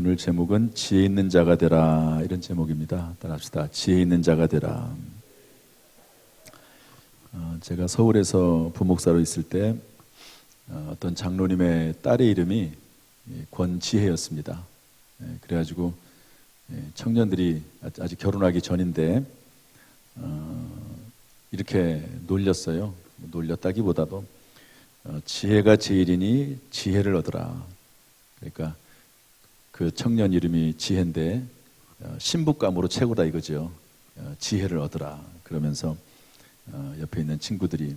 오늘 제목은 지혜 있는 자가 되라, 이런 제목입니다. 따라합시다. 지혜 있는 자가 되라. 제가 서울에서 부목사로 있을 때 어떤 장로님의 딸의 이름이 권지혜였습니다. 그래가지고 청년들이 아직 결혼하기 전인데 이렇게 놀렸어요. 놀렸다기보다도 지혜가 제일이니 지혜를 얻으라. 그러니까 그 청년 이름이 지혜인데 신부감으로 최고다 이거죠. 지혜를 얻으라. 그러면서 옆에 있는 친구들이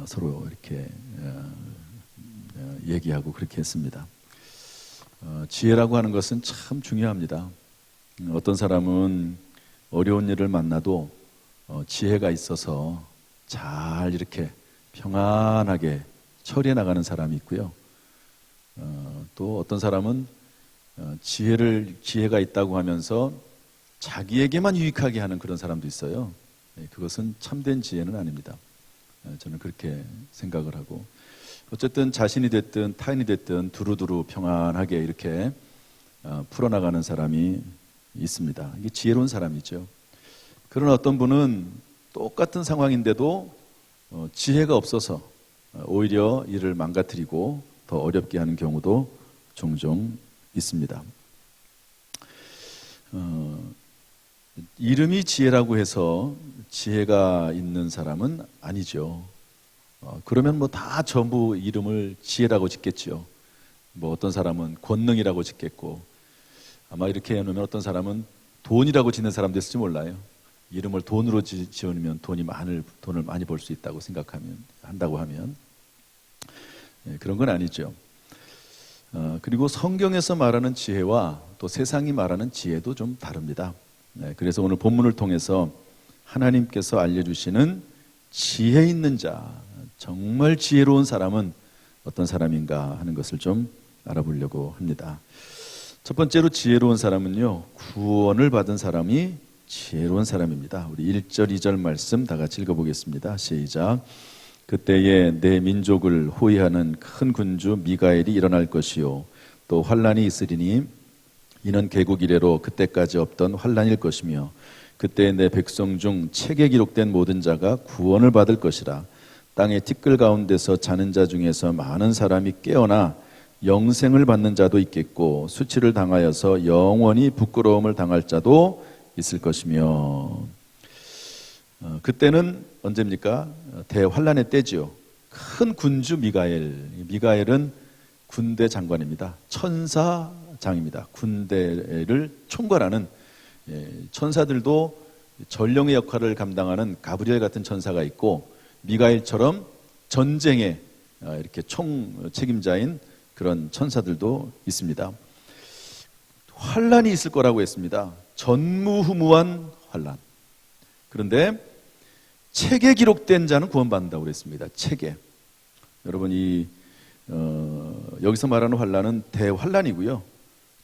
서로 이렇게 얘기하고 그렇게 했습니다. 지혜라고 하는 것은 참 중요합니다. 어떤 사람은 어려운 일을 만나도 지혜가 있어서 잘 이렇게 평안하게 처리해 나가는 사람이 있고요. 또 어떤 사람은 지혜가 있다고 하면서 자기에게만 유익하게 하는 그런 사람도 있어요. 그것은 참된 지혜는 아닙니다. 저는 그렇게 생각을 하고, 어쨌든 자신이 됐든 타인이 됐든 두루두루 평안하게 이렇게 풀어나가는 사람이 있습니다. 이게 지혜로운 사람이죠. 그런 어떤 분은 똑같은 상황인데도 지혜가 없어서 오히려 일을 망가뜨리고 더 어렵게 하는 경우도 종종 있습니다. 이름이 지혜라고 해서 지혜가 있는 사람은 아니죠. 그러면 뭐 다 전부 이름을 지혜라고 짓겠죠. 뭐 어떤 사람은 권능이라고 짓겠고, 아마 이렇게 해놓으면 어떤 사람은 돈이라고 짓는 사람도 있을지 몰라요. 이름을 돈으로 지으면 돈을 많이 벌 수 있다고 한다고 하면 그런 건 아니죠. 그리고 성경에서 말하는 지혜와 또 세상이 말하는 지혜도 좀 다릅니다. 그래서 오늘 본문을 통해서 하나님께서 알려주시는 지혜 있는 자, 정말 지혜로운 사람은 어떤 사람인가 하는 것을 좀 알아보려고 합니다. 첫 번째로 지혜로운 사람은요, 구원을 받은 사람이 지혜로운 사람입니다. 우리 1절 2절 말씀 다 같이 읽어보겠습니다. 시작. 그때에 내 민족을 호위하는 큰 군주 미가엘이 일어날 것이요 또 환란이 있으리니 이는 개국 이래로 그때까지 없던 환란일 것이며 그때 내 백성 중 책에 기록된 모든 자가 구원을 받을 것이라. 땅의 티끌 가운데서 자는 자 중에서 많은 사람이 깨어나 영생을 받는 자도 있겠고 수치를 당하여서 영원히 부끄러움을 당할 자도 있을 것이며. 그때는 언제입니까? 대환란의 때지요. 큰 군주 미가엘은 군대 장관입니다. 천사장입니다. 군대를 총괄하는, 천사들도 전령의 역할을 감당하는 가브리엘 같은 천사가 있고, 미가엘처럼 전쟁의 이렇게 총 책임자인 그런 천사들도 있습니다. 환란이 있을 거라고 했습니다. 전무후무한 환란. 그런데 책에 기록된 자는 구원받는다고 그랬습니다. 책에. 여러분, 여기서 말하는 환란은 대환란이고요.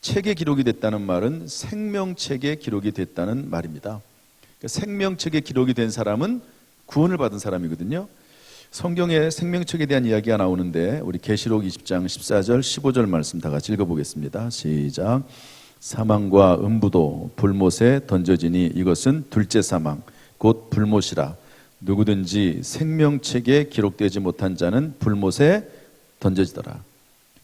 책에 기록이 됐다는 말은 생명책에 기록이 됐다는 말입니다. 그러니까 생명책에 기록이 된 사람은 구원을 받은 사람이거든요. 성경에 생명책에 대한 이야기가 나오는데 우리 계시록 20장 14절 15절 말씀 다 같이 읽어보겠습니다. 시작. 사망과 음부도 불못에 던져지니 이것은 둘째 사망 곧 불못이라. 누구든지 생명책에 기록되지 못한 자는 불못에 던져지더라.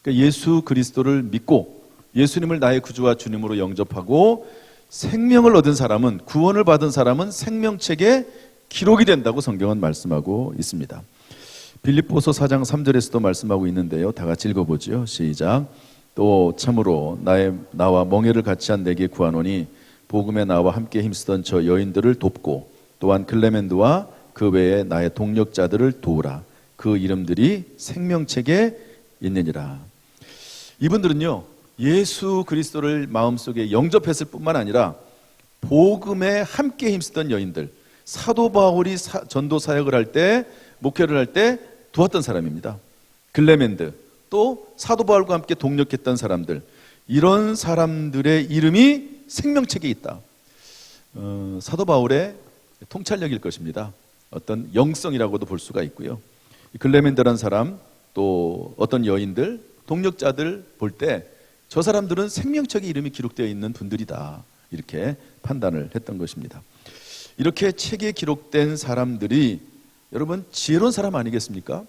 그러니까 예수 그리스도를 믿고 예수님을 나의 구주와 주님으로 영접하고 생명을 얻은 사람은, 구원을 받은 사람은 생명책에 기록이 된다고 성경은 말씀하고 있습니다. 빌립보서 4장 3절에서도 말씀하고 있는데요. 다 같이 읽어보죠. 시작. 또 참으로 나와 멍에를 같이 한 내게 구하노니 복음에 나와 함께 힘쓰던 저 여인들을 돕고 또한 클레멘드와 그 외에 나의 동력자들을 도우라. 그 이름들이 생명책에 있느니라. 이분들은요, 예수 그리스도를 마음속에 영접했을 뿐만 아니라 복음에 함께 힘쓰던 여인들, 사도 바울이 전도 사역을 할 때, 목회를 할 때 도왔던 사람입니다. 클레멘드, 또 사도 바울과 함께 동력했던 사람들, 이런 사람들의 이름이 생명책에 있다. 사도 바울의 통찰력일 것입니다. 어떤 영성이라고도 볼 수가 있고요. 클레멘드라는 사람, 또 어떤 여인들, 동력자들 볼 때 저 사람들은 생명책에 이름이 기록되어 있는 분들이다, 이렇게 판단을 했던 것입니다. 이렇게 책에 기록된 사람들이 여러분 지혜로운 사람 아니겠습니까?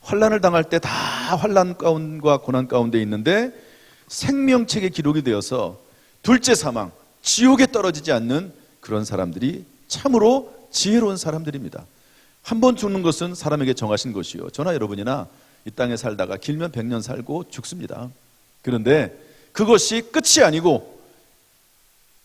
환난을 당할 때 다 환난 가운과 고난 가운데 있는데 생명책에 기록이 되어서 둘째 사망, 지옥에 떨어지지 않는 그런 사람들이 참으로 지혜로운 사람들입니다. 한 번 죽는 것은 사람에게 정하신 것이요, 저나 여러분이나 이 땅에 살다가 길면 100년 살고 죽습니다. 그런데 그것이 끝이 아니고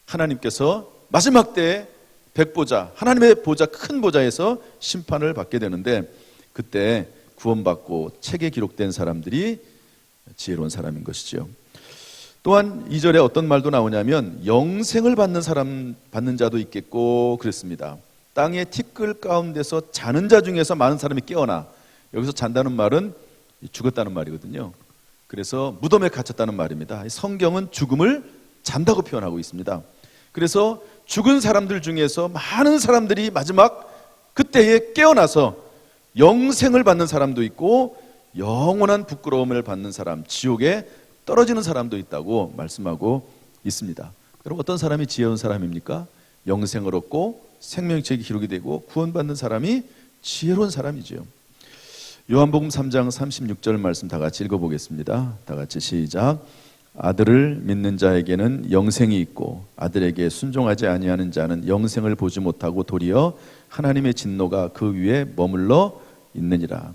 하나님께서 마지막 때에 백보자, 하나님의 보좌, 큰 보좌에서 심판을 받게 되는데 그때 구원받고 책에 기록된 사람들이 지혜로운 사람인 것이죠. 또한 2절에 어떤 말도 나오냐면 영생을 받는 자도 있겠고 그랬습니다. 땅의 티끌 가운데서 자는 자 중에서 많은 사람이 깨어나, 여기서 잔다는 말은 죽었다는 말이거든요. 그래서 무덤에 갇혔다는 말입니다. 성경은 죽음을 잔다고 표현하고 있습니다. 그래서 죽은 사람들 중에서 많은 사람들이 마지막 그때에 깨어나서 영생을 받는 사람도 있고 영원한 부끄러움을 받는 사람, 지옥에 떨어지는 사람도 있다고 말씀하고 있습니다. 여러분, 어떤 사람이 지혜로운 사람입니까? 영생을 얻고 생명책이 기록이 되고 구원받는 사람이 지혜로운 사람이죠. 요한복음 3장 36절 말씀 다 같이 읽어보겠습니다. 다 같이 시작. 아들을 믿는 자에게는 영생이 있고 아들에게 순종하지 아니하는 자는 영생을 보지 못하고 도리어 하나님의 진노가 그 위에 머물러 있느니라.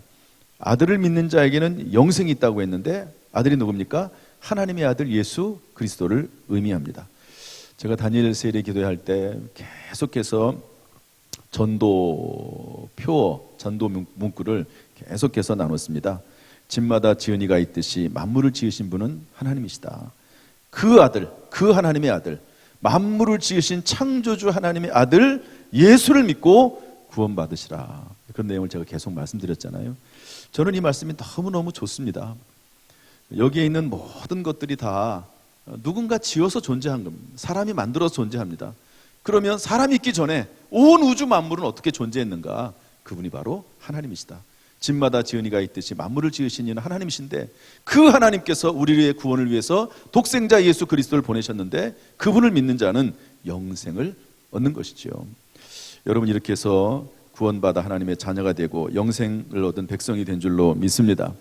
아들을 믿는 자에게는 영생이 있다고 했는데 아들이 누굽니까? 하나님의 아들 예수 그리스도를 의미합니다. 제가 다니엘 세례 기도할 때 계속해서 전도 표어, 전도 문구를 계속해서 나눴습니다. 집마다 지은이가 있듯이 만물을 지으신 분은 하나님이시다. 그 아들, 그 하나님의 아들, 만물을 지으신 창조주 하나님의 아들 예수를 믿고 구원받으시라. 그런 내용을 제가 계속 말씀드렸잖아요. 저는 이 말씀이 너무너무 좋습니다. 여기에 있는 모든 것들이 다 누군가 지어서 존재한 겁니다. 사람이 만들어서 존재합니다. 그러면 사람이 있기 전에 온 우주 만물은 어떻게 존재했는가? 그분이 바로 하나님이시다. 집마다 지은이가 있듯이 만물을 지으신 이는 하나님이신데 그 하나님께서 우리의 구원을 위해서 독생자 예수 그리스도를 보내셨는데 그분을 믿는 자는 영생을 얻는 것이지요. 여러분, 이렇게 해서 구원받아 하나님의 자녀가 되고 영생을 얻은 백성이 된 줄로 믿습니다.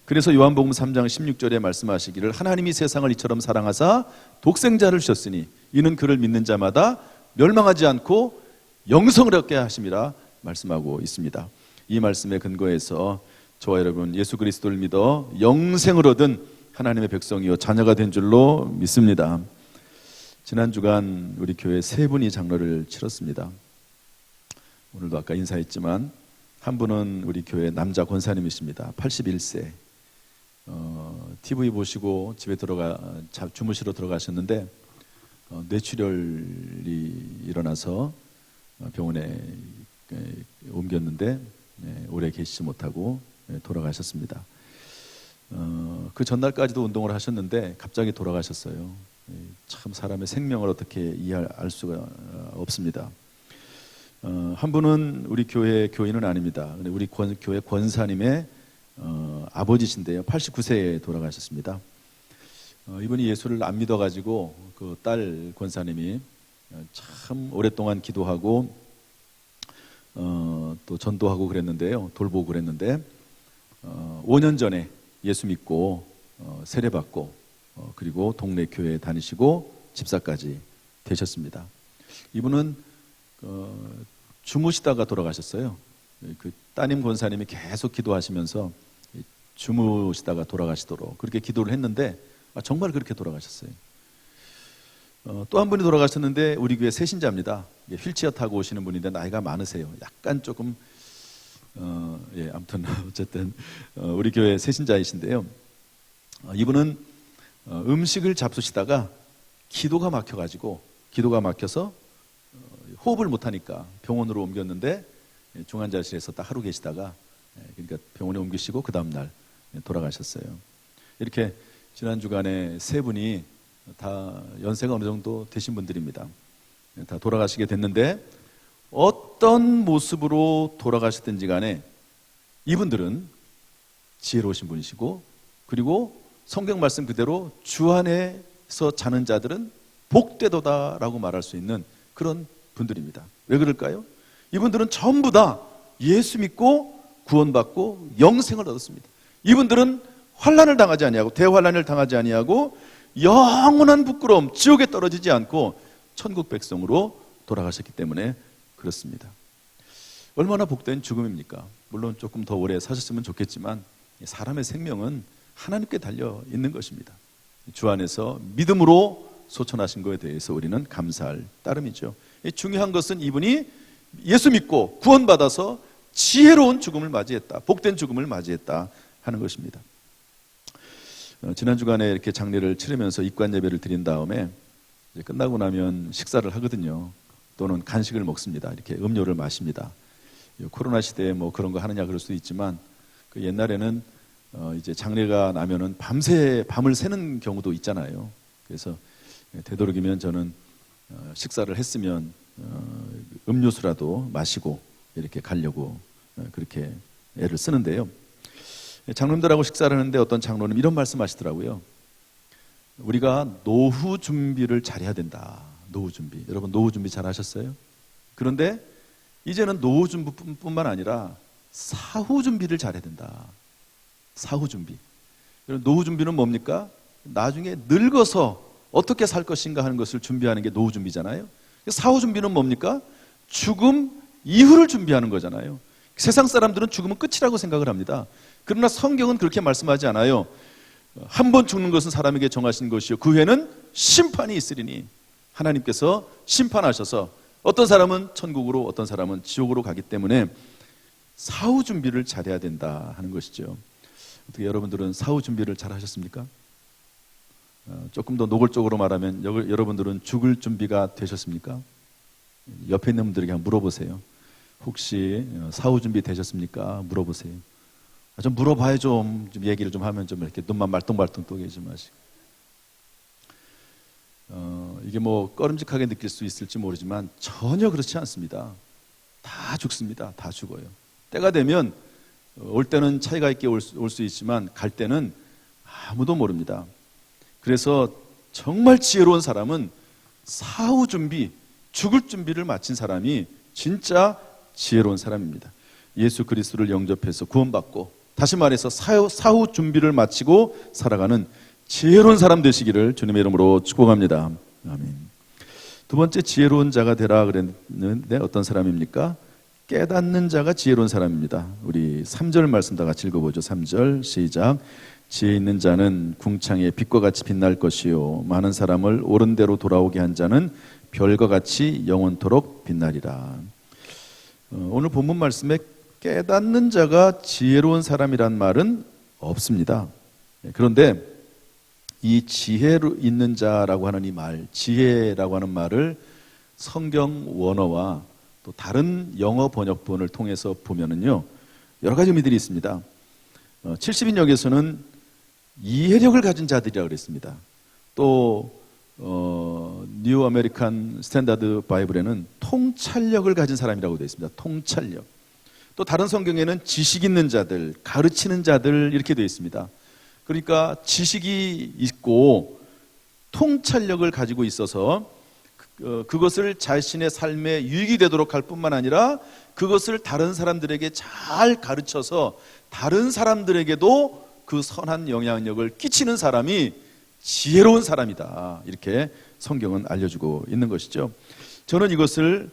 그래서 요한복음 3장 16절에 말씀하시기를 하나님이 세상을 이처럼 사랑하사 독생자를 주셨으니 이는 그를 믿는 자마다 멸망하지 않고 영생을 얻게 하심이라 말씀하고 있습니다. 이 말씀에 근거해서 저와 여러분 예수 그리스도를 믿어 영생을 얻은 하나님의 백성이요 자녀가 된 줄로 믿습니다. 지난 주간 우리 교회 세 분이 장로를 치렀습니다. 오늘도 아까 인사했지만 한 분은 우리 교회 남자 권사님이십니다. 81세. TV 보시고 집에 주무시러 들어가셨는데 뇌출혈이 일어나서 병원에 옮겼는데 오래 계시지 못하고 돌아가셨습니다. 그 전날까지도 운동을 하셨는데 갑자기 돌아가셨어요. 참 사람의 생명을 어떻게 이해할 수가 없습니다. 한 분은 우리 교회 교인은 아닙니다. 우리 교회 권사님의 아버지신데요. 89세에 돌아가셨습니다. 이분이 예수를 안 믿어가지고 그 딸 권사님이 참 오랫동안 기도하고 또 전도하고 그랬는데요. 돌보고 그랬는데 5년 전에 예수 믿고 세례받고 그리고 동네 교회에 다니시고 집사까지 되셨습니다. 이분은 주무시다가 돌아가셨어요. 그 따님 권사님이 계속 기도하시면서 주무시다가 돌아가시도록 그렇게 기도를 했는데 정말 그렇게 돌아가셨어요. 또 한 분이 돌아가셨는데 우리 교회 새신자입니다. 휠체어 타고 오시는 분인데 나이가 많으세요. 약간 조금 아무튼 어쨌든 우리 교회 새신자이신데요. 이분은 음식을 잡수시다가 기도가 막혀서 호흡을 못하니까 병원으로 옮겼는데 중환자실에서 딱 하루 계시다가 그러니까 병원에 옮기시고 그 다음날 돌아가셨어요. 이렇게 지난 주간에 세 분이 다 연세가 어느 정도 되신 분들입니다. 다 돌아가시게 됐는데 어떤 모습으로 돌아가셨든지 간에 이분들은 지혜로우신 분이시고 그리고 성경 말씀 그대로 주 안에서 자는 자들은 복되도다라고 말할 수 있는 그런 분들입니다. 왜 그럴까요? 이분들은 전부 다 예수 믿고 구원받고 영생을 얻었습니다. 이분들은 환난을 당하지 아니하고 대환난을 당하지 아니하고 영원한 부끄러움, 지옥에 떨어지지 않고 천국 백성으로 돌아가셨기 때문에 그렇습니다. 얼마나 복된 죽음입니까? 물론 조금 더 오래 사셨으면 좋겠지만 사람의 생명은 하나님께 달려 있는 것입니다. 주 안에서 믿음으로 소천하신 것에 대해서 우리는 감사할 따름이죠. 중요한 것은 이분이 예수 믿고 구원받아서 지혜로운 죽음을 맞이했다, 복된 죽음을 맞이했다 하는 것입니다. 지난 주간에 이렇게 장례를 치르면서 입관 예배를 드린 다음에 이제 끝나고 나면 식사를 하거든요. 또는 간식을 먹습니다. 이렇게 음료를 마십니다. 코로나 시대에 뭐 그런 거 하느냐 그럴 수도 있지만 그 옛날에는 이제 장례가 나면은 밤을 새는 경우도 있잖아요. 그래서 되도록이면 저는 식사를 했으면 음료수라도 마시고 이렇게 가려고 그렇게 애를 쓰는데요. 장로님들하고 식사를 하는데 어떤 장로님 이런 말씀하시더라고요. 우리가 노후 준비를 잘해야 된다. 노후 준비. 여러분 노후 준비 잘 하셨어요? 그런데 이제는 노후 준비뿐만 아니라 사후 준비를 잘해야 된다. 사후 준비. 노후 준비는 뭡니까? 나중에 늙어서 어떻게 살 것인가 하는 것을 준비하는 게 노후 준비잖아요. 사후 준비는 뭡니까? 죽음 이후를 준비하는 거잖아요. 세상 사람들은 죽음은 끝이라고 생각을 합니다. 그러나 성경은 그렇게 말씀하지 않아요. 한 번 죽는 것은 사람에게 정하신 것이요 그 후에는 심판이 있으리니 하나님께서 심판하셔서 어떤 사람은 천국으로 어떤 사람은 지옥으로 가기 때문에 사후 준비를 잘해야 된다 하는 것이죠. 어떻게 여러분들은 사후 준비를 잘 하셨습니까? 조금 더 노골적으로 말하면 여러분들은 죽을 준비가 되셨습니까? 옆에 있는 분들에게 한번 물어보세요. 혹시 사후 준비 되셨습니까? 물어보세요. 좀 물어봐야 좀 얘기를 좀 하면 좀 이렇게 눈만 말똥말똥 뜨게 좀 하시고. 이게 뭐 꺼림직하게 느낄 수 있을지 모르지만 전혀 그렇지 않습니다. 다 죽습니다. 다 죽어요. 때가 되면 올 때는 차이가 있게 올 수 있지만 갈 때는 아무도 모릅니다. 그래서 정말 지혜로운 사람은 사후 준비, 죽을 준비를 마친 사람이 진짜 지혜로운 사람입니다. 예수 그리스도를 영접해서 구원받고 다시 말해서 사후 준비를 마치고 살아가는 지혜로운 사람 되시기를 주님의 이름으로 축복합니다. 아멘. 두 번째 지혜로운 자가 되라 그랬는데 어떤 사람입니까? 깨닫는 자가 지혜로운 사람입니다. 우리 3절 말씀 다 같이 읽어보죠. 3절 시작. 지혜 있는 자는 궁창의 빛과 같이 빛날 것이요 많은 사람을 옳은 대로 돌아오게 한 자는 별과 같이 영원토록 빛나리라. 오늘 본문 말씀에 깨닫는 자가 지혜로운 사람이란 말은 없습니다. 그런데 이 지혜로 있는 자라고 하는 이 말, 지혜라고 하는 말을 성경 원어와 또 다른 영어 번역본을 통해서 보면은요 여러 가지 의미들이 있습니다. 70인역에서는 이해력을 가진 자들이라고 그랬습니다. 또 뉴 아메리칸 스탠다드 바이블에는 통찰력을 가진 사람이라고 되어 있습니다. 통찰력. 또 다른 성경에는 지식 있는 자들, 가르치는 자들 이렇게 되어 있습니다. 그러니까 지식이 있고 통찰력을 가지고 있어서 그것을 자신의 삶에 유익이 되도록 할 뿐만 아니라 그것을 다른 사람들에게 잘 가르쳐서 다른 사람들에게도 그 선한 영향력을 끼치는 사람이 지혜로운 사람이다. 이렇게 성경은 알려주고 있는 것이죠. 저는 이것을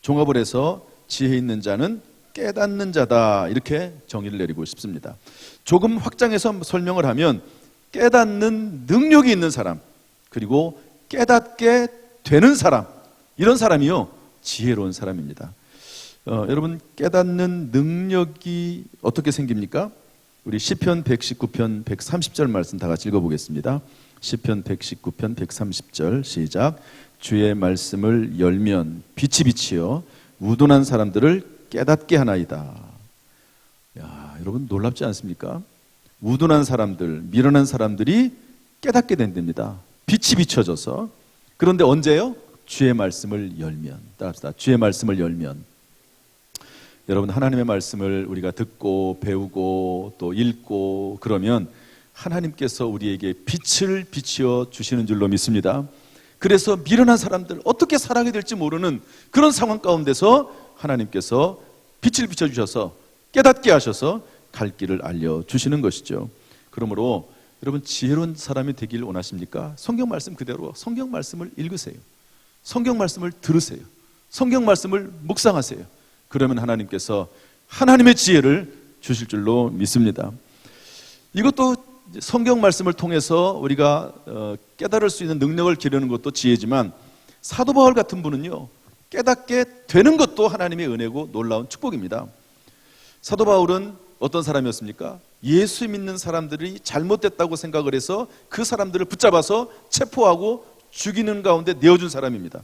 종합을 해서 지혜 있는 자는 깨닫는 자다 이렇게 정의를 내리고 싶습니다. 조금 확장해서 설명을 하면 깨닫는 능력이 있는 사람 그리고 깨닫게 되는 사람 이런 사람이요 지혜로운 사람입니다. 여러분 깨닫는 능력이 어떻게 생깁니까? 우리 시편 119편 130절 말씀 다 같이 읽어보겠습니다. 시편 119편 130절 시작. 주의 말씀을 열면 빛이 비치어 우둔한 사람들을 깨닫게 하나이다. 야, 여러분 놀랍지 않습니까? 우둔한 사람들, 미련한 사람들이 깨닫게 된답니다. 빛이 비춰져서. 그런데 언제요? 주의 말씀을 열면. 따라합시다. 주의 말씀을 열면. 여러분 하나님의 말씀을 우리가 듣고 배우고 또 읽고 그러면 하나님께서 우리에게 빛을 비추어 주시는 줄로 믿습니다. 그래서 미련한 사람들, 어떻게 살아가게 될지 모르는 그런 상황 가운데서 하나님께서 빛을 비춰주셔서 깨닫게 하셔서 갈 길을 알려주시는 것이죠. 그러므로 여러분, 지혜로운 사람이 되길 원하십니까? 성경 말씀 그대로 성경 말씀을 읽으세요. 성경 말씀을 들으세요. 성경 말씀을 묵상하세요. 그러면 하나님께서 하나님의 지혜를 주실 줄로 믿습니다. 이것도 성경 말씀을 통해서 우리가 깨달을 수 있는 능력을 기르는 것도 지혜지만, 사도 바울 같은 분은요, 깨닫게 되는 것도 하나님의 은혜고 놀라운 축복입니다. 사도 바울은 어떤 사람이었습니까? 예수 믿는 사람들이 잘못됐다고 생각을 해서 그 사람들을 붙잡아서 체포하고 죽이는 가운데 내어준 사람입니다.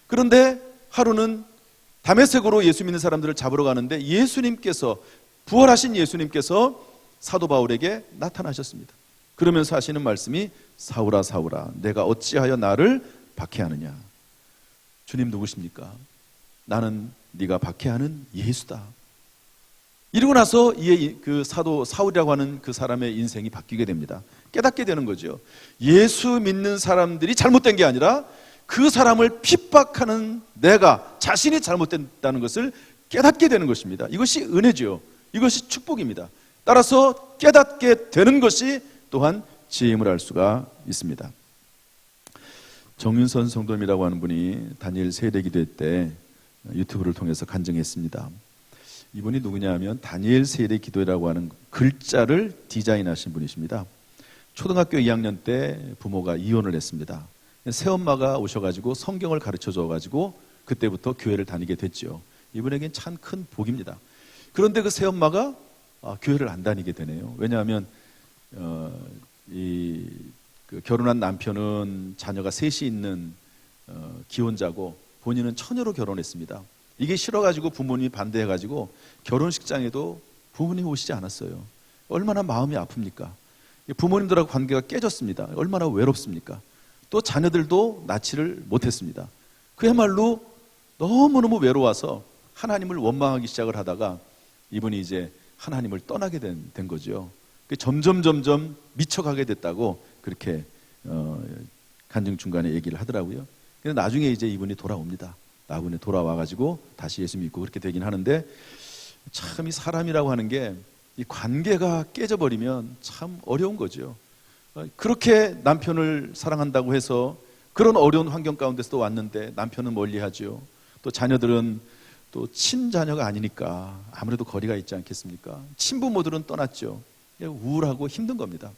그런데 하루는 다메섹으로 예수 믿는 사람들을 잡으러 가는데 예수님께서, 부활하신 예수님께서 사도 바울에게 나타나셨습니다. 그러면서 하시는 말씀이, 사울아 사울아 내가 어찌하여 나를 박해하느냐. 주님 누구십니까? 나는 네가 박해하는 예수다. 이러고 나서 그 사도 사울이라고 하는 그 사람의 인생이 바뀌게 됩니다. 깨닫게 되는 거죠. 예수 믿는 사람들이 잘못된 게 아니라 그 사람을 핍박하는 내가 자신이 잘못됐다는 것을 깨닫게 되는 것입니다. 이것이 은혜죠. 이것이 축복입니다. 따라서 깨닫게 되는 것이 또한 지혜임을 알 수가 있습니다. 정윤선 성도님이라고 하는 분이 다니엘 세례 기도회 때 유튜브를 통해서 간증했습니다. 이분이 누구냐 하면 다니엘 세례 기도회라고 하는 글자를 디자인하신 분이십니다. 초등학교 2학년 때 부모가 이혼을 했습니다. 새엄마가 오셔가지고 성경을 가르쳐 줘가지고 그때부터 교회를 다니게 됐죠. 이분에겐 참 큰 복입니다. 그런데 그 새엄마가 교회를 안 다니게 되네요. 왜냐하면 그 결혼한 남편은 자녀가 셋이 있는 기혼자고 본인은 처녀로 결혼했습니다. 이게 싫어가지고 부모님이 반대해가지고 결혼식장에도 부모님이 오시지 않았어요. 얼마나 마음이 아픕니까? 부모님들하고 관계가 깨졌습니다. 얼마나 외롭습니까? 또 자녀들도 낳지를 못했습니다. 그야말로 너무너무 외로워서 하나님을 원망하기 시작을 하다가 이분이 이제 하나님을 떠나게 된 거죠. 점점 미쳐가게 됐다고 그렇게 간증 중간에 얘기를 하더라고요. 근데 나중에 이제 이분이 돌아옵니다. 나중에 돌아와가지고 다시 예수 믿고 그렇게 되긴 하는데, 참 이 사람이라고 하는 게 이 관계가 깨져버리면 참 어려운 거죠. 그렇게 남편을 사랑한다고 해서 그런 어려운 환경 가운데서 왔는데 남편은 멀리하죠. 또 자녀들은 또 친자녀가 아니니까 아무래도 거리가 있지 않겠습니까? 친부모들은 떠났죠. 우울하고 힘든 겁니다.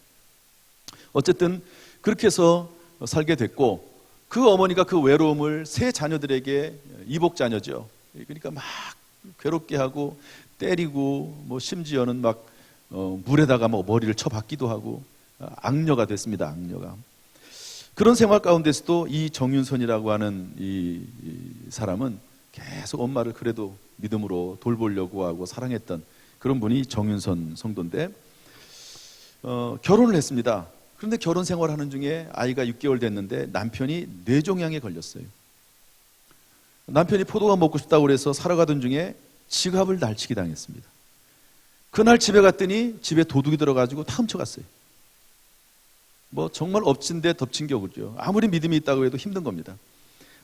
어쨌든 그렇게 해서 살게 됐고, 그 어머니가 그 외로움을 세 자녀들에게, 이복 자녀죠. 그러니까 막 괴롭게 하고 때리고, 뭐 심지어는 막 물에다가 뭐 머리를 쳐박기도 하고 악녀가 됐습니다. 악녀가. 그런 생활 가운데서도 이 정윤선이라고 하는 이 사람은 계속 엄마를 그래도 믿음으로 돌보려고 하고 사랑했던 그런 분이 정윤선 성도인데, 결혼을 했습니다. 그런데 결혼 생활하는 중에 아이가 6개월 됐는데 남편이 뇌종양에 걸렸어요. 남편이 포도가 먹고 싶다고 그래서 사러 가던 중에 지갑을 날치기 당했습니다. 그날 집에 갔더니 집에 도둑이 들어가지고 다 훔쳐갔어요. 뭐 정말 엎친 데 덮친 격이죠. 아무리 믿음이 있다고 해도 힘든 겁니다.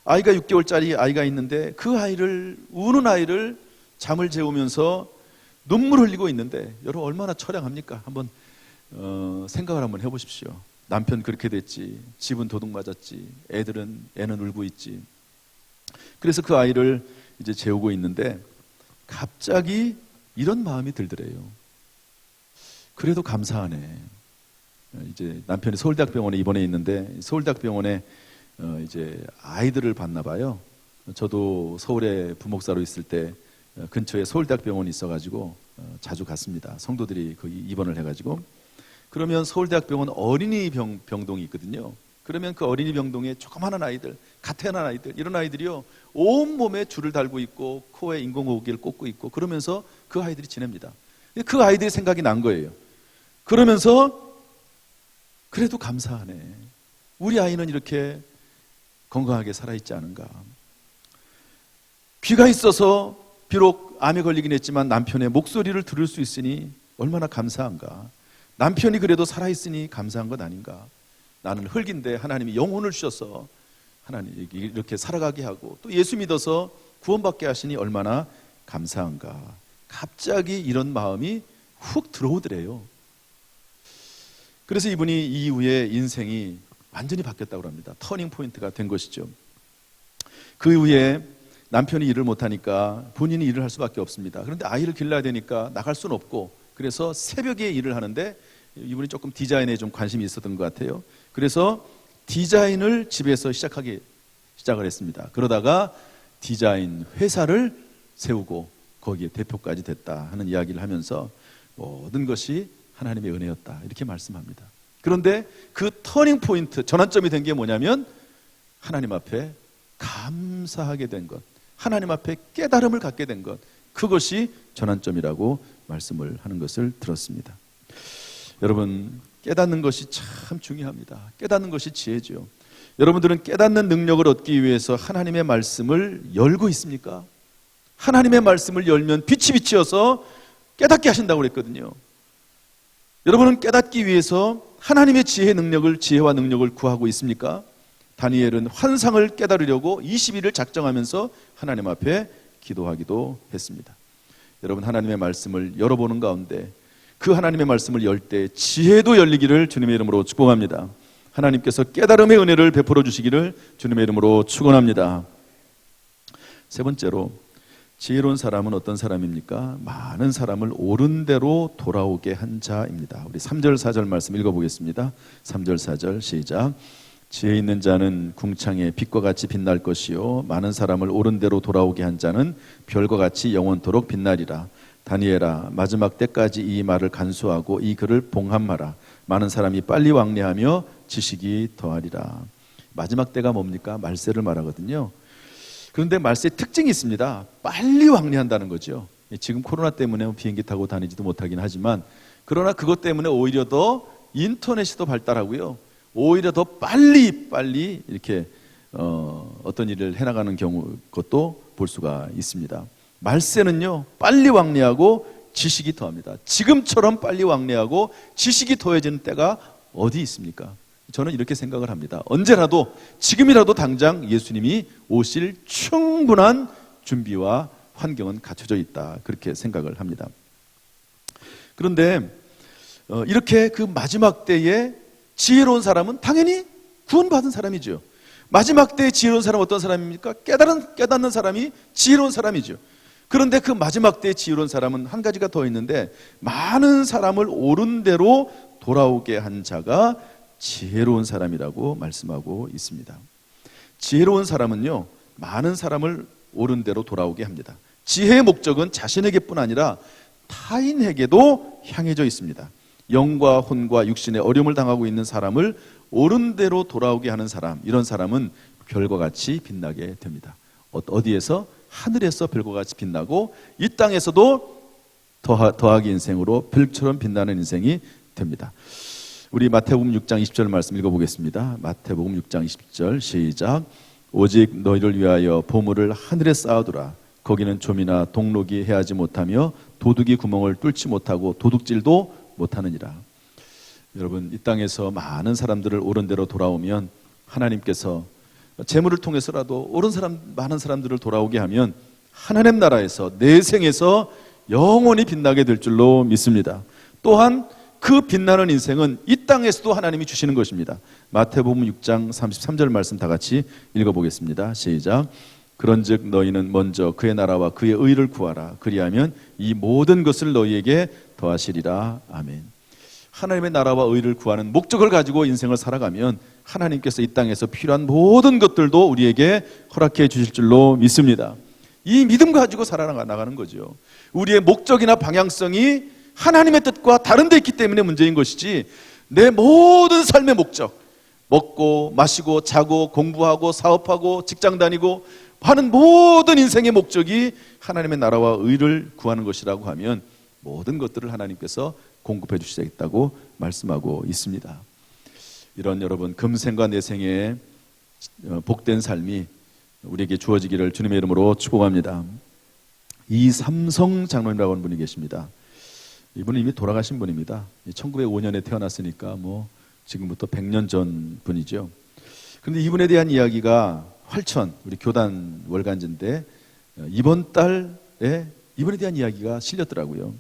아이가 6개월짜리 아이가 있는데 그 아이를, 우는 아이를 잠을 재우면서 눈물 흘리고 있는데, 여러분 얼마나 처량합니까? 한번 생각을 한번 해보십시오. 남편 그렇게 됐지, 집은 도둑 맞았지, 애는 울고 있지. 그래서 그 아이를 이제 재우고 있는데 갑자기 이런 마음이 들더래요. 그래도 감사하네. 이제 남편이 서울대학병원에 입원해 있는데 서울대학병원에 이제 아이들을 봤나 봐요. 저도 서울에 부목사로 있을 때 근처에 서울대학병원이 있어가지고 자주 갔습니다. 성도들이 거기 입원을 해가지고. 그러면 서울대학병원 어린이 병동이 있거든요. 그러면 그 어린이 병동에 조그마한 아이들, 갓 태어난 아이들, 이런 아이들이요, 온몸에 줄을 달고 있고 코에 인공호흡기를 꽂고 있고 그러면서 그 아이들이 지냅니다. 그 아이들이 생각이 난 거예요. 그러면서 그래도 감사하네. 우리 아이는 이렇게 건강하게 살아있지 않은가. 귀가 있어서 비록 암에 걸리긴 했지만 남편의 목소리를 들을 수 있으니 얼마나 감사한가. 남편이 그래도 살아있으니 감사한 것 아닌가. 나는 흙인데 하나님이 영혼을 주셔서 하나님 이렇게 살아가게 하고 또 예수 믿어서 구원받게 하시니 얼마나 감사한가. 갑자기 이런 마음이 훅 들어오더래요. 그래서 이분이 이후에 인생이 완전히 바뀌었다고 합니다. 터닝 포인트가 된 것이죠. 그 이후에 남편이 일을 못하니까 본인이 일을 할 수밖에 없습니다. 그런데 아이를 길러야 되니까 나갈 수는 없고, 그래서 새벽에 일을 하는데 이분이 조금 디자인에 좀 관심이 있었던 것 같아요. 그래서 디자인을 집에서 시작을 했습니다. 그러다가 디자인 회사를 세우고 거기에 대표까지 됐다 하는 이야기를 하면서 모든 것이 하나님의 은혜였다 이렇게 말씀합니다. 그런데 그 터닝 포인트, 전환점이 된 게 뭐냐면 하나님 앞에 감사하게 된 것, 하나님 앞에 깨달음을 갖게 된 것, 그것이 전환점이라고 말씀을 하는 것을 들었습니다. 여러분, 깨닫는 것이 참 중요합니다. 깨닫는 것이 지혜죠. 여러분들은 깨닫는 능력을 얻기 위해서 하나님의 말씀을 열고 있습니까? 하나님의 말씀을 열면 빛이 비치어서 깨닫게 하신다고 그랬거든요. 여러분은 깨닫기 위해서 하나님의 지혜와 능력을 구하고 있습니까? 다니엘은 환상을 깨달으려고 20일을 작정하면서 하나님 앞에 기도하기도 했습니다. 여러분, 하나님의 말씀을 열어보는 가운데 그 하나님의 말씀을 열 때 지혜도 열리기를 주님의 이름으로 축복합니다. 하나님께서 깨달음의 은혜를 베풀어 주시기를 주님의 이름으로 축원합니다. 세 번째로, 지혜로운 사람은 어떤 사람입니까? 많은 사람을 옳은 대로 돌아오게 한 자입니다. 우리 3절 4절 말씀 읽어보겠습니다. 3절 4절 시작. 지혜 있는 자는 궁창에 빛과 같이 빛날 것이요 많은 사람을 옳은 대로 돌아오게 한 자는 별과 같이 영원토록 빛나리라. 다니엘아, 마지막 때까지 이 말을 간수하고 이 글을 봉함하라. 많은 사람이 빨리 왕래하며 지식이 더하리라. 마지막 때가 뭡니까? 말세를 말하거든요. 그런데 말세의 특징이 있습니다. 빨리 왕래한다는 거죠. 지금 코로나 때문에 비행기 타고 다니지도 못하긴 하지만, 그러나 그것 때문에 오히려 더 인터넷이 더 발달하고요, 오히려 더 빨리 이렇게 어떤 일을 해나가는 경우, 그것도 볼 수가 있습니다. 말세는요, 빨리 왕래하고 지식이 더합니다. 지금처럼 빨리 왕래하고 지식이 더해지는 때가 어디 있습니까? 저는 이렇게 생각을 합니다. 언제라도, 지금이라도 당장 예수님이 오실 충분한 준비와 환경은 갖춰져 있다, 그렇게 생각을 합니다. 그런데 이렇게 그 마지막 때에 지혜로운 사람은 당연히 구원받은 사람이죠. 마지막 때에 지혜로운 사람은 어떤 사람입니까? 깨닫는 사람이 지혜로운 사람이죠. 그런데 그 마지막 때에 지혜로운 사람은 한 가지가 더 있는데, 많은 사람을 옳은 대로 돌아오게 한 자가 지혜로운 사람이라고 말씀하고 있습니다. 지혜로운 사람은요, 많은 사람을 옳은 대로 돌아오게 합니다. 지혜의 목적은 자신에게뿐 아니라 타인에게도 향해져 있습니다. 영과 혼과 육신의 어려움을 당하고 있는 사람을 옳은 대로 돌아오게 하는 사람, 이런 사람은 별과 같이 빛나게 됩니다. 어디에서? 하늘에서 별과 같이 빛나고 이 땅에서도 더하기 인생으로 별처럼 빛나는 인생이 됩니다. 우리 마태복음 6장 20절 말씀 읽어보겠습니다. 마태복음 6장 20절 시작. 오직 너희를 위하여 보물을 하늘에 쌓아두라. 거기는 좀이나 동록이 해하지 못하며 도둑이 구멍을 뚫지 못하고 도둑질도 못하느니라. 여러분, 이 땅에서 많은 사람들을 옳은 대로 돌아오면 하나님께서 재물을 통해서라도 많은 사람들을 돌아오게 하면 하나님 나라에서 내생에서 영원히 빛나게 될 줄로 믿습니다. 또한 그 빛나는 인생은 이 땅에서도 하나님이 주시는 것입니다. 마태복음 6장 33절 말씀 다 같이 읽어보겠습니다. 시작. 그런즉 너희는 먼저 그의 나라와 그의 의를 구하라. 그리하면 이 모든 것을 너희에게 더하시리라. 아멘. 하나님의 나라와 의를 구하는 목적을 가지고 인생을 살아가면 하나님께서 이 땅에서 필요한 모든 것들도 우리에게 허락해 주실 줄로 믿습니다. 이 믿음 가지고 살아나가는 거죠. 우리의 목적이나 방향성이 하나님의 뜻과 다른 데 있기 때문에 문제인 것이지, 내 모든 삶의 목적, 먹고 마시고 자고 공부하고 사업하고 직장 다니고 하는 모든 인생의 목적이 하나님의 나라와 의를 구하는 것이라고 하면 모든 것들을 하나님께서 공급해 주시겠다고 말씀하고 있습니다. 이런 여러분 금생과 내생의 복된 삶이 우리에게 주어지기를 주님의 이름으로 축복합니다. 이삼성 장로님이라고 하는 분이 계십니다. 이분은 이미 돌아가신 분입니다. 1905년에 태어났으니까 뭐 지금부터 100년 전 분이죠. 그런데 이분에 대한 이야기가 활천 우리 교단 월간지인데 이번 달에 이분에 대한 이야기가 실렸더라고요.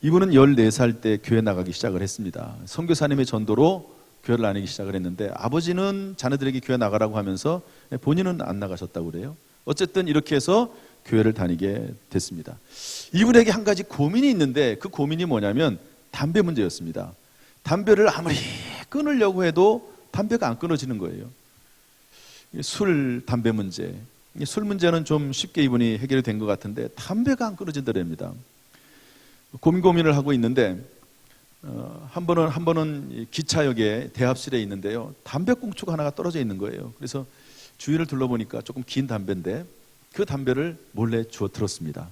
이분은 14살 때 교회 나가기 시작을 했습니다. 선교사님의 전도로 교회를 다니기 시작을 했는데 아버지는 자녀들에게 교회 나가라고 하면서 본인은 안 나가셨다고 그래요. 어쨌든 이렇게 해서 교회를 다니게 됐습니다. 이분에게 한 가지 고민이 있는데 그 고민이 뭐냐면 담배 문제였습니다. 담배를 아무리 끊으려고 해도 담배가 안 끊어지는 거예요. 술, 담배 문제. 술 문제는 좀 쉽게 이분이 해결이 된 것 같은데 담배가 안 끊어진다랍니다. 고민을 하고 있는데 한 번은 기차역에 대합실에 있는데요. 담배꽁초가 하나가 떨어져 있는 거예요. 그래서 주위를 둘러보니까 조금 긴 담배인데 그 담배를 몰래 주워 들었습니다.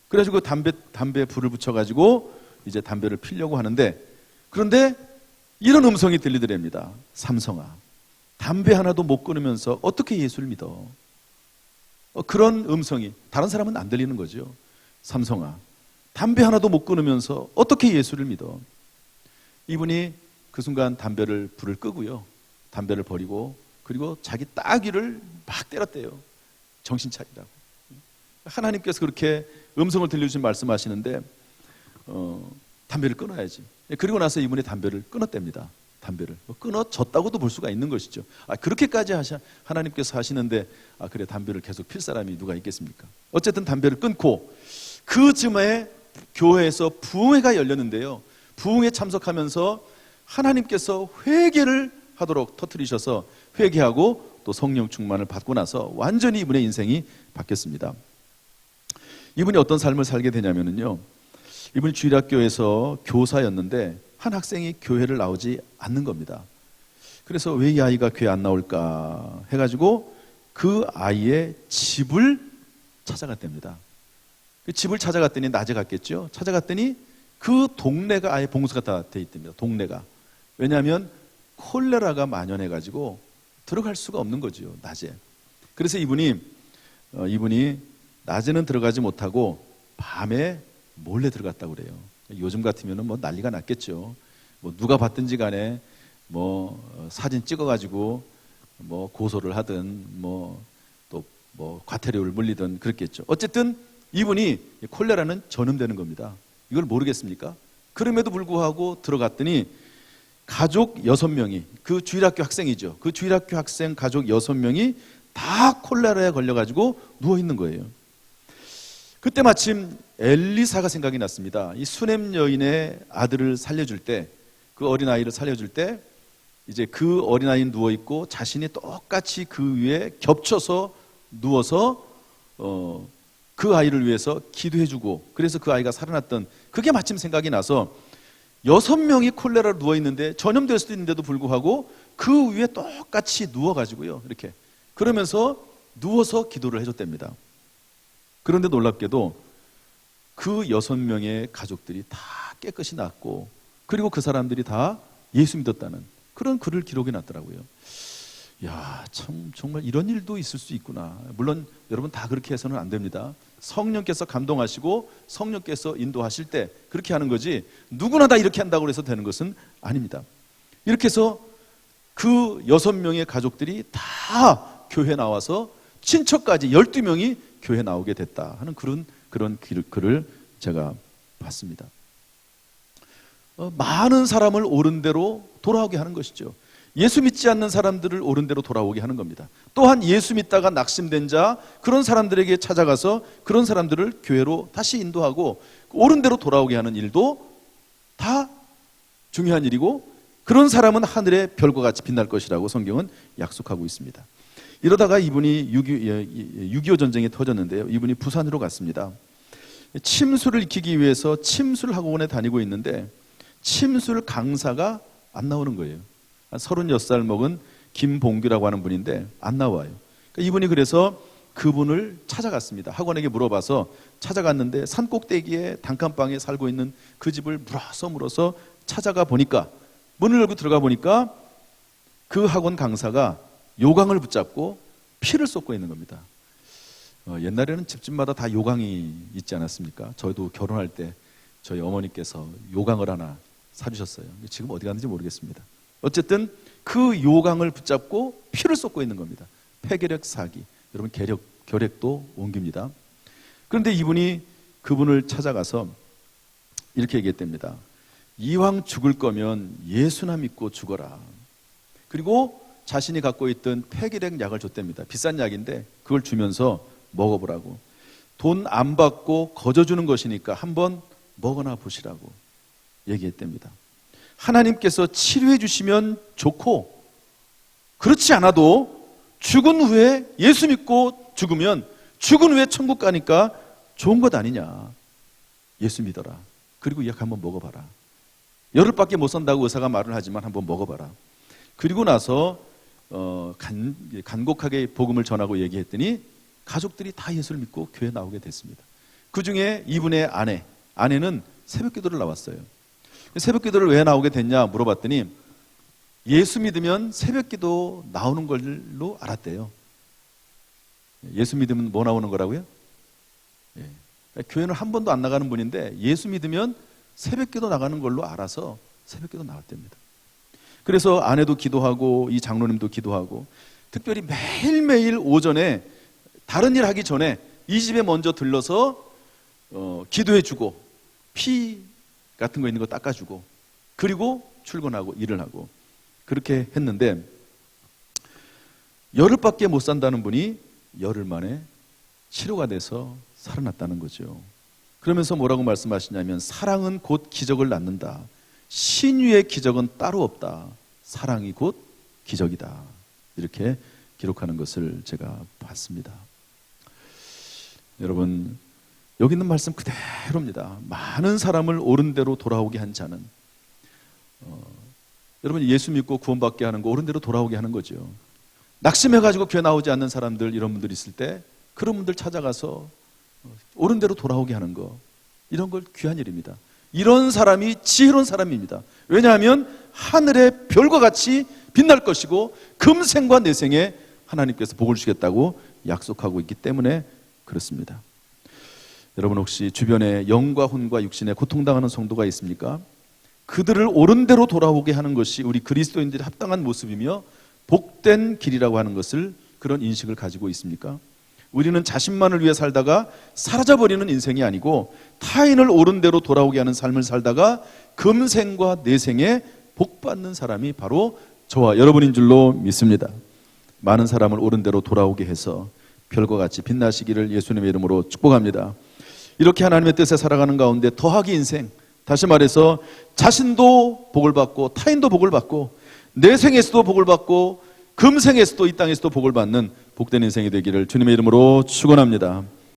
그래가지고 담배에 불을 붙여가지고 이제 담배를 피려고 하는데 그런데 이런 음성이 들리더랍니다. 삼성아, 담배 하나도 못 끊으면서 어떻게 예수를 믿어? 그런 음성이 다른 사람은 안 들리는 거죠. 삼성아, 담배 하나도 못 끊으면서 어떻게 예수를 믿어? 이분이 그 순간 불을 끄고요. 담배를 버리고 그리고 자기 따귀를 막 때렸대요. 정신 차리라고. 하나님께서 그렇게 음성을 들려주신 말씀하시는데 담배를 끊어야지. 그리고 나서 이분이 담배를 끊었답니다. 담배를 끊어졌다고도 볼 수가 있는 것이죠. 그렇게까지 하나님께서 하시는데 그래 담배를 계속 필 사람이 누가 있겠습니까? 어쨌든 담배를 끊고 그 즈음에 교회에서 부흥회가 열렸는데요. 부흥회에 참석하면서 하나님께서 회개를 하도록 터뜨리셔서 회개하고 또 성령 충만을 받고 나서 완전히 이분의 인생이 바뀌었습니다. 이분이 어떤 삶을 살게 되냐면요. 이분이 주일학교에서 교사였는데 한 학생이 교회를 나오지 않는 겁니다. 그래서 왜 이 아이가 교회 안 나올까 해가지고 그 아이의 집을 찾아갔답니다. 그 집을 찾아갔더니 낮에 갔겠죠. 찾아갔더니 그 동네가 아예 봉쇄가 다 돼 있답니다. 동네가. 왜냐하면 콜레라가 만연해가지고 들어갈 수가 없는 거죠. 낮에. 그래서 이분이 낮에는 들어가지 못하고 밤에 몰래 들어갔다고 그래요. 요즘 같으면 뭐 난리가 났겠죠. 뭐 누가 봤든지 간에 사진 찍어가지고 고소를 하든 또 과태료를 물리든 그랬겠죠. 어쨌든 이분이 콜레라는 전염되는 겁니다. 이걸 모르겠습니까? 그럼에도 불구하고 들어갔더니 가족 6명이 그 주일학교 학생이죠. 그 주일학교 학생 가족 6명이 다 콜레라에 걸려가지고 누워있는 거예요. 그때 마침 엘리사가 생각이 났습니다. 이 수넴 여인의 아들을 살려줄 때, 그 어린아이를 살려줄 때 이제 그 어린아이는 누워있고 자신이 똑같이 그 위에 겹쳐서 누워서 그 아이를 위해서 기도해주고 그래서 그 아이가 살아났던 그게 마침 생각이 나서 6명이 콜레라로 누워있는데 전염될 수도 있는데도 불구하고 그 위에 똑같이 누워가지고요. 이렇게 그러면서 누워서 기도를 해줬답니다. 그런데 놀랍게도 그 6명의 가족들이 다 깨끗이 낫고 그리고 그 사람들이 다 예수 믿었다는 그런 글을 기록해 놨더라고요. 야, 참 정말 이런 일도 있을 수 있구나. 물론 여러분 다 그렇게 해서는 안 됩니다. 성령께서 감동하시고 성령께서 인도하실 때 그렇게 하는 거지 누구나 다 이렇게 한다고 해서 되는 것은 아닙니다. 이렇게 해서 그 6명의 가족들이 다 교회 나와서 친척까지 12명이 교회 나오게 됐다 하는 그런 글을 제가 봤습니다. 많은 사람을 옳은 대로 돌아오게 하는 것이죠. 예수 믿지 않는 사람들을 옳은 대로 돌아오게 하는 겁니다. 또한 예수 믿다가 낙심된 자 그런 사람들에게 찾아가서 그런 사람들을 교회로 다시 인도하고 옳은 대로 돌아오게 하는 일도 다 중요한 일이고 그런 사람은 하늘의 별과 같이 빛날 것이라고 성경은 약속하고 있습니다. 이러다가 이분이 6.25 전쟁이 터졌는데요. 이분이 부산으로 갔습니다. 침수를 익히기 위해서 침술 학원에 다니고 있는데 침술 강사가 안 나오는 거예요. 한 36살 먹은 김봉규라고 하는 분인데 안 나와요. 이분이 그래서 그분을 찾아갔습니다. 학원에게 물어봐서 찾아갔는데 산 꼭대기에 단칸방에 살고 있는 그 집을 물어서 찾아가 보니까 문을 열고 들어가 보니까 그 학원 강사가 요강을 붙잡고 피를 쏟고 있는 겁니다. 옛날에는 집집마다 다 요강이 있지 않았습니까? 저희도 결혼할 때 저희 어머니께서 요강을 하나 사주셨어요. 지금 어디 갔는지 모르겠습니다. 어쨌든 그 요강을 붙잡고 피를 쏟고 있는 겁니다. 폐결핵 사기. 여러분 결핵도 옮깁니다. 그런데 이분이 그분을 찾아가서 이렇게 얘기했답니다. 이왕 죽을 거면 예수나 믿고 죽어라. 그리고 자신이 갖고 있던 폐결핵 약을 줬답니다. 비싼 약인데 그걸 주면서 먹어보라고. 돈 안 받고 거저주는 것이니까 한번 먹어나 보시라고 얘기했답니다. 하나님께서 치료해 주시면 좋고, 그렇지 않아도 죽은 후에 예수 믿고 죽으면 죽은 후에 천국 가니까 좋은 것 아니냐. 예수 믿어라. 그리고 이 약 한번 먹어봐라. 열흘밖에 못 산다고 의사가 말을 하지만 한번 먹어봐라. 그리고 나서 간곡하게 복음을 전하고 얘기했더니 가족들이 다 예수를 믿고 교회에 나오게 됐습니다. 그 중에 이분의 아내는 새벽기도를 나왔어요. 새벽기도를 왜 나오게 됐냐 물어봤더니 예수 믿으면 새벽기도 나오는 걸로 알았대요. 예수 믿으면 뭐 나오는 거라고요? 교회는 한 번도 안 나가는 분인데 예수 믿으면 새벽기도 나가는 걸로 알아서 새벽기도 나왔답니다. 그래서 아내도 기도하고 이 장로님도 기도하고, 특별히 매일매일 오전에 다른 일 하기 전에 이 집에 먼저 들러서 기도해주고 피 같은 거 있는 거 닦아주고, 그리고 출근하고 일을 하고 그렇게 했는데 열흘밖에 못 산다는 분이 열흘 만에 치료가 돼서 살아났다는 거죠. 그러면서 뭐라고 말씀하시냐면 사랑은 곧 기적을 낳는다. 신유의 기적은 따로 없다. 사랑이 곧 기적이다. 이렇게 기록하는 것을 제가 봤습니다. 여러분, 여기 있는 말씀 그대로입니다. 많은 사람을 옳은 대로 돌아오게 한 자는, 여러분 예수 믿고 구원받게 하는 거 옳은 대로 돌아오게 하는 거죠. 낙심해가지고 교회 나오지 않는 사람들, 이런 분들 있을 때 그런 분들 찾아가서 옳은 대로 돌아오게 하는 거, 이런 걸 귀한 일입니다. 이런 사람이 지혜로운 사람입니다. 왜냐하면 하늘의 별과 같이 빛날 것이고 금생과 내생에 하나님께서 복을 주겠다고 약속하고 있기 때문에 그렇습니다. 여러분 혹시 주변에 영과 혼과 육신에 고통당하는 성도가 있습니까? 그들을 옳은 대로 돌아오게 하는 것이 우리 그리스도인들이 합당한 모습이며 복된 길이라고 하는 것을, 그런 인식을 가지고 있습니까? 우리는 자신만을 위해 살다가 사라져버리는 인생이 아니고 타인을 옳은 대로 돌아오게 하는 삶을 살다가 금생과 내생에 복받는 사람이 바로 저와 여러분인 줄로 믿습니다. 많은 사람을 옳은 대로 돌아오게 해서 별과 같이 빛나시기를 예수님의 이름으로 축복합니다. 이렇게 하나님의 뜻에 살아가는 가운데 더하기 인생, 다시 말해서 자신도 복을 받고 타인도 복을 받고 내생에서도 복을 받고 금생에서도 이 땅에서도 복을 받는 복된 인생이 되기를 주님의 이름으로 축원합니다.